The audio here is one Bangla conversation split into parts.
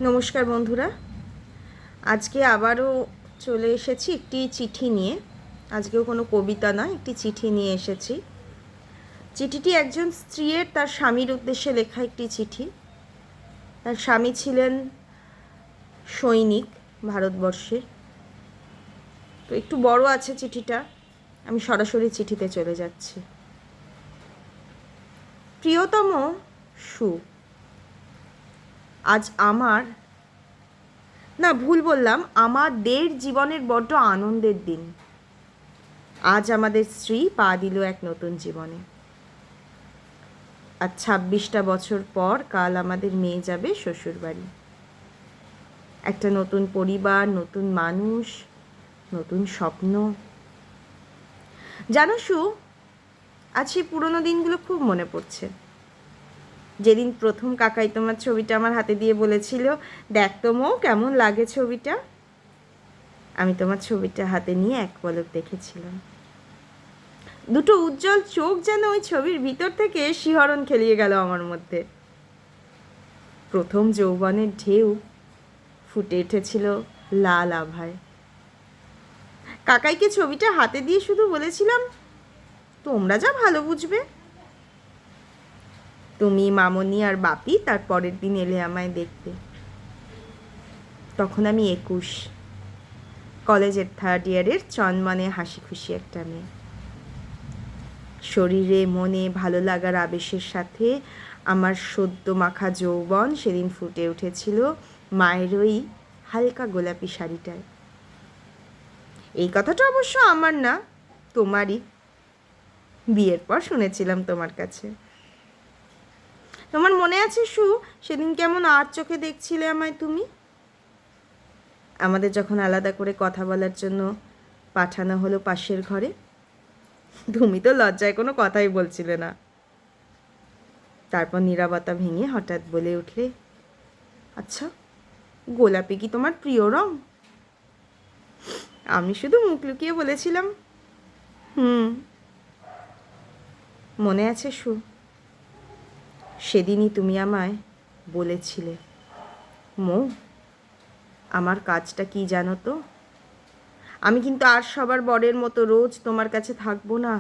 নমস্কার বন্ধুরা, আজকে আবারও চলে এসেছি একটি চিঠি নিয়ে। আজকেও কোনো কবিতা নয়, একটি চিঠি নিয়ে এসেছি। চিঠিটি একজন স্ত্রীর তার স্বামীর উদ্দেশ্যে লেখা একটি চিঠি। তার স্বামী ছিলেন সৈনিক ভারতবর্ষে। তো একটু বড় আছে চিঠিটা, আমি সরাসরি চিঠিতে চলে যাচ্ছি। প্রিয়তম সু, আজ ভুল বললাম, আমাদের জীবনের বড্ড আনন্দের দিন। আজ আমাদের স্ত্রী পা দিল এক নতুন জীবনে। আজ 26টা বছর পর কাল আমাদের মেয়ে যাবে শ্বশুরবাড়ি। একটা নতুন পরিবার, নতুন মানুষ, নতুন স্বপ্ন। জানো সু, আজ সেই পুরোনো দিনগুলো খুব মনে পড়ছে। যেদিন প্রথম কাকাই তোমার ছবিটা আমার হাতে দিয়ে বলেছিল, দেখ তো মৌ, কেমন লাগে ছবিটা। আমি তোমার ছবিটা হাতে নিয়ে এক পলক দেখেছিলাম। দুটো উজ্জ্বল চোখ যেন ওই ছবির ভিতর থেকে শিহরণ খেলিয়ে গেল আমার মধ্যে। প্রথম যৌবনের ঢেউ ফুটে উঠেছিল লাল আভায়। কাকাইকে ছবিটা হাতে দিয়ে শুধু বলেছিলাম, তোমরা যা ভালো বুঝবে। তুমি, মামনি আর বাপি তার পরের দিন এলে আমায় দেখতে। তখন আমি 21, কলেজের 3rd ইয়ারের চনমনে হাসি খুশি একটা মেয়ে। শরীরে মনে ভালো লাগার আবেশের সাথে আমার সদ্য মাখা যৌবন সেদিন ফুটে উঠেছিল মায়ের ওই হালকা গোলাপি শাড়িটায়। এই কথাটা অবশ্য আমার না, তোমারই। বিয়ের পর শুনেছিলাম তোমার কাছে। তোমার মনে আছে সু, সেদিন কেমন আর চোখে দেখছিলে আমায় তুমি? আমাদের যখন আলাদা করে কথা বলার জন্য পাঠানো হলো পাশের ঘরে, তুমি তো লজ্জায় কোনো কথাই বলছিলে না। তারপর নীরবতা ভেঙে হঠাৎ বলে উঠলে, আচ্ছা, গোলাপি কি তোমার প্রিয় রং? আমি শুধু মুখ লুকিয়ে বলেছিলাম, মনে আছে সু, সেদিনই তুমি আমায় বলেছিলে, মৌ, আমার কাজটা কি জানো তো? আমি কিন্তু আর সবার বরের মতো রোজ তোমার কাছে থাকবো না।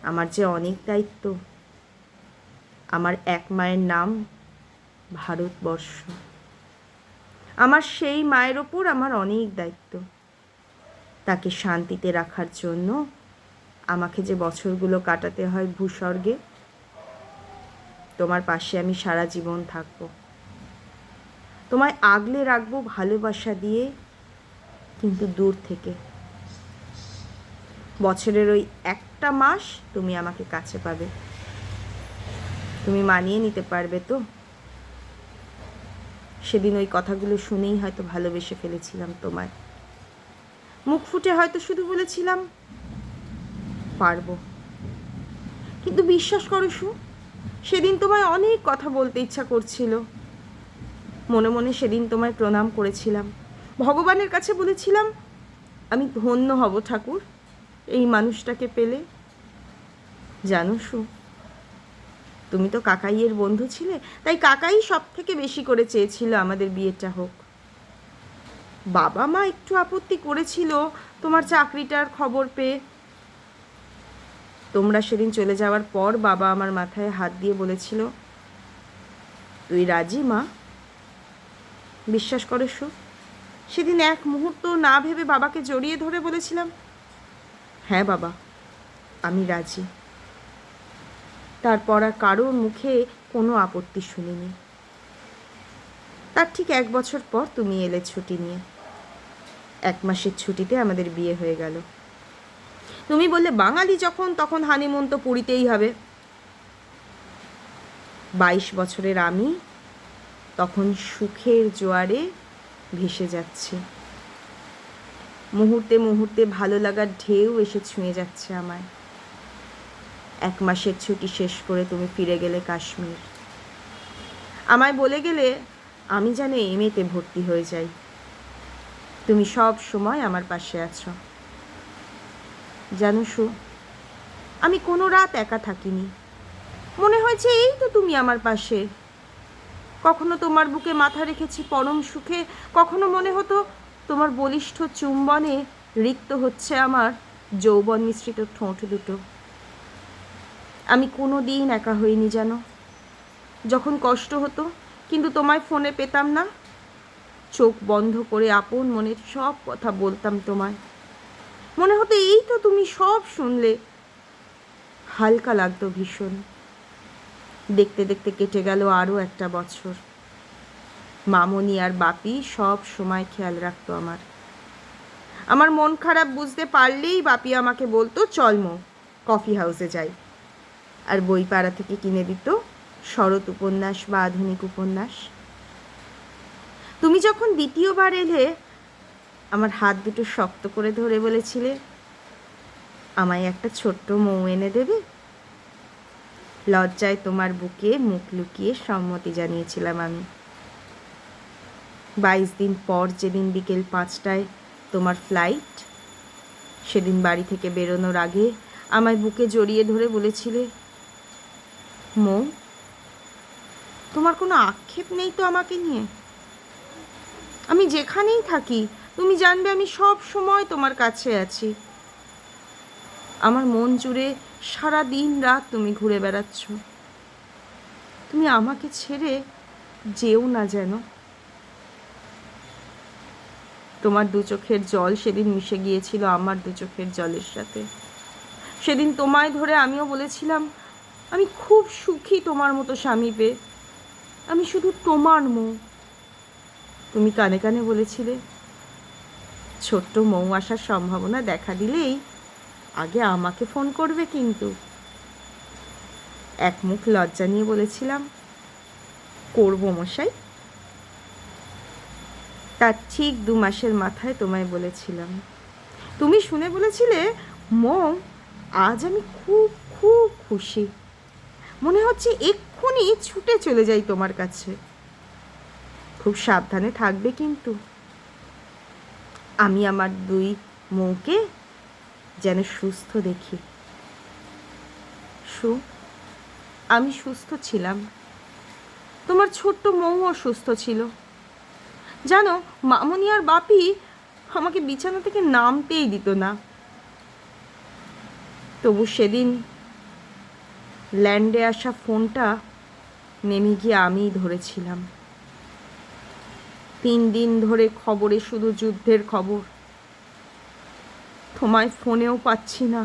আমার যে অনেক দায়িত্ব। আমার এক মায়ের নাম ভারতবর্ষ। আমার সেই মায়ের ওপর আমার অনেক দায়িত্ব। তাকে শান্তিতে রাখার জন্য আমাকে যে বছরগুলো কাটাতে হয় ভূস্বর্গে, তোমার পাশে আমি সারা জীবন থাকবো। তোমায় আগলে রাখবো ভালোবাসা দিয়ে, কিন্তু দূর থেকে। বছরের ওই একটা মাস তুমি আমাকে কাছে পাবে। তুমি মানিয়ে নিতে পারবে তো? সেদিন ওই কথাগুলো শুনেই হয়তো ভালোবেসে ফেলেছিলাম তোমায়। মুখ ফুটে হয়তো শুধু বলেছিলাম, পারবো। কিন্তু বিশ্বাস করো সু, সেদিন তোমায় অনেক কথা বলতে ইচ্ছা করছিল। মনে মনে সেদিন তোমায় প্রণাম করেছিলাম। ভগবানের কাছে বলেছিলাম, আমি ধন্য হব ঠাকুর এই মানুষটাকে পেলে। জানো সু, তুমি তো কাকাইয়ের বন্ধু ছিলে, তাই কাকাই সব থেকে বেশি করে চেয়েছিল আমাদের বিয়েটা হোক। বাবা মা একটু আপত্তি করেছিল তোমার চাকরিটার খবর পেয়ে। তোমরা সেদিন চলে যাওয়ার পর বাবা আমার মাথায় হাত দিয়ে বলেছিল, তুই রাজি মা? বিশ্বাস করো সু, সেদিন এক মুহূর্ত না ভেবে বাবাকে জড়িয়ে ধরে বলেছিলাম, হ্যাঁ বাবা, আমি রাজি। তারপর আর কারোর মুখে কোনো আপত্তি শুনিনি। তার ঠিক 1 বছর পর তুমি এলে ছুটি নিয়ে। 1 মাসের ছুটিতে আমাদের বিয়ে হয়ে গেল। তুমি বললে, বাঙালি যখন তখন হানিমুন তো পুরীতেই হবে। 22 বছরের আমি তখন সুখের জোয়ারে ভেসে যাচ্ছি। মুহূর্তে মুহূর্তে ভালো লাগার ঢেউ এসে ছুঁয়ে যাচ্ছে আমায়। 1 মাসের ছুটি শেষ করে তুমি ফিরে গেলে কাশ্মীর। আমায় বলে গেলে আমি যেন এমএতে ভর্তি হয়ে যাই। তুমি সব সময় আমার পাশে আছো। জানো সু, আমি কোনো রাত একা থাকিনি। মনে হয়েছে এই তো তুমি আমার পাশে। কখনো তোমার বুকে মাথা রেখেছি পরম সুখে, কখনো মনে হতো তোমার বলিষ্ঠ চুম্বনে রিক্ত হচ্ছে আমার যৌবন মিশ্রিত ঠোঁট দুটো। আমি কোনো দিন একা হইনি জানো। যখন কষ্ট হতো কিন্তু তোমায় ফোনে পেতাম না, চোখ বন্ধ করে আপন মনের সব কথা বলতাম তোমায়। মনে হতো এই তো তুমি সব শুনলে। হালকা লাগতো ভীষণ। দেখতে দেখতে কেটে গেল আরও একটা বছর। মামনি আর বাপি সব সময় খেয়াল রাখতো আমার মন খারাপ বুঝতে পারলেই বাপি আমাকে বলতো চল মো, কফি হাউসে যাই, আর বই পাড়া থেকে কিনে দিত শরৎ উপন্যাস বা আধুনিক উপন্যাস। তুমি যখন দ্বিতীয়বার এলে আমার হাত দুটো শক্ত করে ধরে বলেছিলে আমায় একটা ছোট্ট মৌ এনে দেবে। লজ্জায় তোমার বুকে মুখ লুকিয়ে সম্মতি জানিয়েছিলাম আমি। 22 দিন পর যেদিন বিকেল 5টায় তোমার ফ্লাইট, সেদিন বাড়ি থেকে বেরোনোর আগে আমায় বুকে জড়িয়ে ধরে বলেছিলে মৌ, তোমার কোনো আক্ষেপ নেই তো আমাকে নিয়ে? আমি যেখানেই থাকি তুমি জানবে আমি সব সময় তোমার কাছে আছি। আমার মন জুড়ে সারা দিন রাত তুমি ঘুরে বেড়াচ্ছ। তুমি আমাকে ছেড়ে যেও না যেন। তোমার দু চোখের জল সেদিন মিশে গিয়েছিল আমার দু চোখের জলের সাথে। সেদিন তোমায় ধরে আমিও বলেছিলাম আমি খুব সুখী তোমার মতো স্বামী পেয়ে, আমি শুধু তোমার মৌ। তুমি কানে কানে বলেছিলে ছোট্ট মৌ আসার সম্ভাবনা দেখা দিলেই আগে আমাকে ফোন করবে কিন্তু। এক মুখ লজ্জা নিয়ে বলেছিলাম করব মশাই। তার ঠিক 2 মাসের মাথায় তোমায় বলেছিলাম। তুমি শুনে বলেছিলে মৌ, আজ আমি খুব খুব খুশি, মনে হচ্ছে এক্ষুনি ছুটে চলে যাই তোমার কাছে। খুব সাবধানে থাকবে কিন্তু। আমি আমার 2 মৌকে যেন সুস্থ দেখি। আমি সুস্থ ছিলাম, তোমার ছোট্ট মৌও সুস্থ ছিল জানো। মামনি আর বাপি আমাকে বিছানা থেকে নামতেই দিত না। তবু সেদিন ল্যান্ডে আসা ফোনটা নেমে গিয়ে আমিই ধরেছিলাম। 3 দিন ধরে খবরে শুধু যুদ্ধের খবর। তোমায় ফোনেও পাচ্ছি না।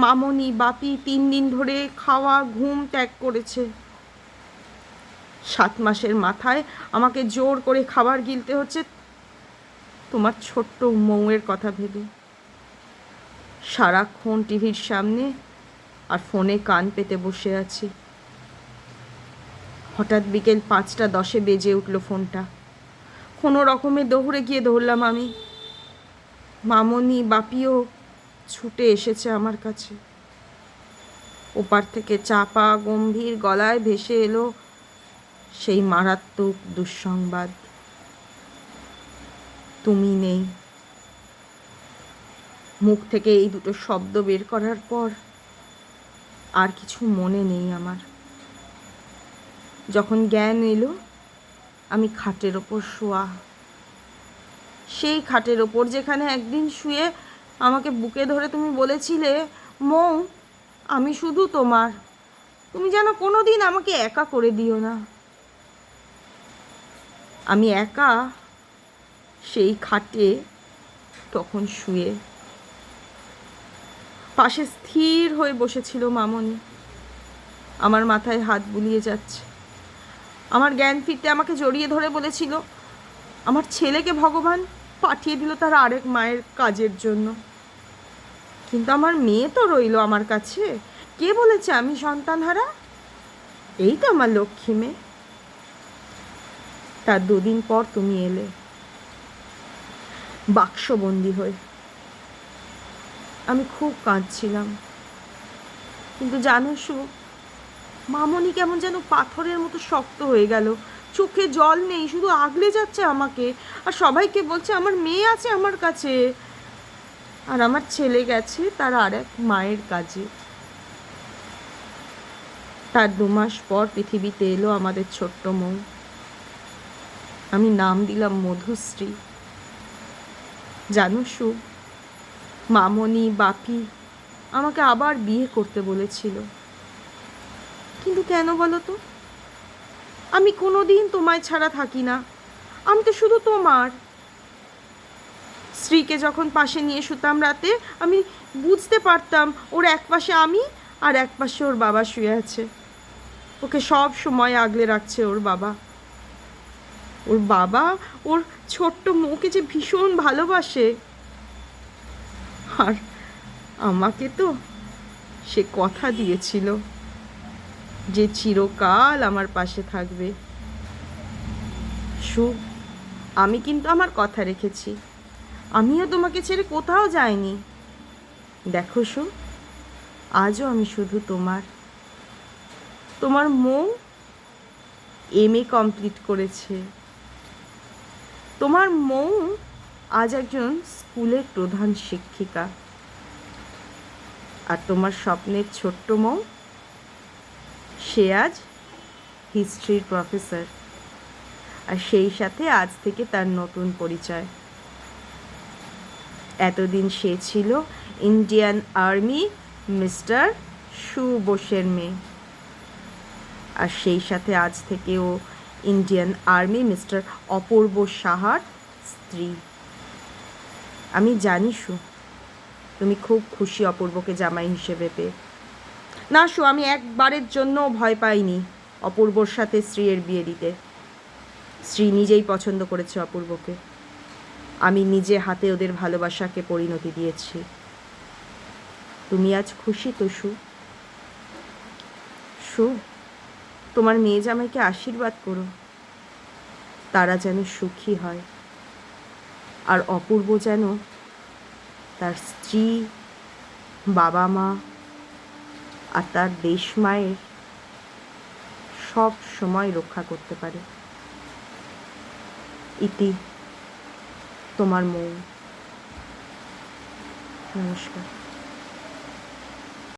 মামনি বাপি 3 দিন ধরে খাওয়া ঘুম ত্যাগ করেছে। 7 মাসের মাথায় আমাকে জোর করে খাবার গিলতে হচ্ছে তোমার ছোট্ট মৌয়ের কথা ভেবে। সারাক্ষণ টিভির সামনে আর ফোনে কান পেতে বসে আছি। হঠাৎ বিকেল 5:10 বেজে উঠল ফোনটা। কোনো রকমে দৌড়ে গিয়ে ধরলাম আমি। মামনি বাপিও ছুটে এসেছে আমার কাছে। ওপার থেকে চাপা গম্ভীর গলায় ভেসে এলো সেই মারাত্মক দুঃসংবাদ, তুমি নেই। মুখ থেকে এই দুটো শব্দ বের করার পর আর কিছু মনে নেই আমার। যখন জ্ঞান এলো আমি খাটের ওপর শোয়া, সেই খাটের ওপর যেখানে একদিন শুয়ে আমাকে বুকে ধরে তুমি বলেছিলে মৌ, আমি শুধু তোমার, তুমি যেন কোনো দিন আমাকে একা করে দিও না। আমি একা সেই খাটে তখন শুয়ে। পাশে স্থির হয়ে বসেছিল মামনি, আমার মাথায় হাত বুলিয়ে যাচ্ছে। আমার জ্ঞান ফিরতে আমাকে জড়িয়ে ধরে বলেছিল আমার ছেলেকে ভগবান পাঠিয়ে দিল তার আরেক মায়ের কাজের জন্য, কিন্তু আমার মেয়ে তো রইল আমার কাছে। কে বলেছে আমি সন্তানহারা? এই তো আমার লক্ষ্মী মেয়ে। তার 2 দিন পর তুমি এলে বাক্সবন্দি হয়ে। আমি খুব কাঁদছিলাম, কিন্তু জানো শু, মামনি কেমন যেন পাথরের মতো শক্ত হয়ে গেল। চোখে জল নেই, শুধু আগলে যাচ্ছে আমাকে আর সবাইকে বলছে আমার মেয়ে আছে আমার কাছে, আর আমার ছেলে গেছে তার আর এক মায়ের কাজে। তার 2 মাস পর পৃথিবীতে এলো আমাদের ছোট্ট মৌ। আমি নাম দিলাম মধুশ্রী। জানো সু, মামনি বাপি আমাকে আবার বিয়ে করতে বলেছিল, কিন্তু কেন বলো তো? আমি কোনোদিন তোমায় ছাড়া থাকি না, আমি তো শুধু তোমার। স্ত্রীকে যখন পাশে নিয়ে শুতাম রাতে, আমি বুঝতে পারতাম ওর এক পাশে আমি আর এক পাশে ওর বাবা শুয়ে আছে। ওকে সব সময় আগলে রাখছে ওর বাবা। ওর বাবা ওর ছোট্ট মৌকে যে ভীষণ ভালোবাসে। আর আমাকে তো সে কথা দিয়েছিল যে চিরকাল আমার পাশে থাকবে। সু, আমি কিন্তু আমার কথা রেখেছি। আমিও তোমাকে ছেড়ে কোথাও যাইনি। দেখো সু, আজও আমি শুধু তোমার। তোমার মৌ MA কমপ্লিট করেছে। তোমার মৌ আজ একজন স্কুলের প্রধান শিক্ষিকা। আর তোমার স্বপ্নের ছোট্ট মৌ, সে আজ হিস্ট্রির প্রফেসর। আর সেই সাথে আজ থেকে তার নতুন পরিচয়। এতদিন সে ছিল ইন্ডিয়ান আর্মি মিস্টার সু বোসের মেয়ে, আর সেই সাথে আজ থেকে ও ইন্ডিয়ান আর্মি মিস্টার অপূর্ব সাহার স্ত্রী। আমি জানি সু, তুমি খুব খুশি অপূর্বকে জামাই হিসেবে পেয়ে। না সু, আমি একবারের জন্য ভয় পাইনি অপূর্বর সাথে স্ত্রীর বিয়ে দিতে। স্ত্রী নিজেই পছন্দ করেছে অপূর্বকে। আমি নিজে হাতে ওদের ভালোবাসাকে পরিণতি দিয়েছি। তুমি আজ খুশি তো সু? সু, তোমার মেয়ে জামাইকে আশীর্বাদ করো, তারা যেন সুখী হয়। আর অপূর্ব যেন তার স্ত্রী, বাবা মা আর তার দেশ মায়ের সব সময় রক্ষা করতে পারে। ইতি, তোমার মৌ। নমস্কার।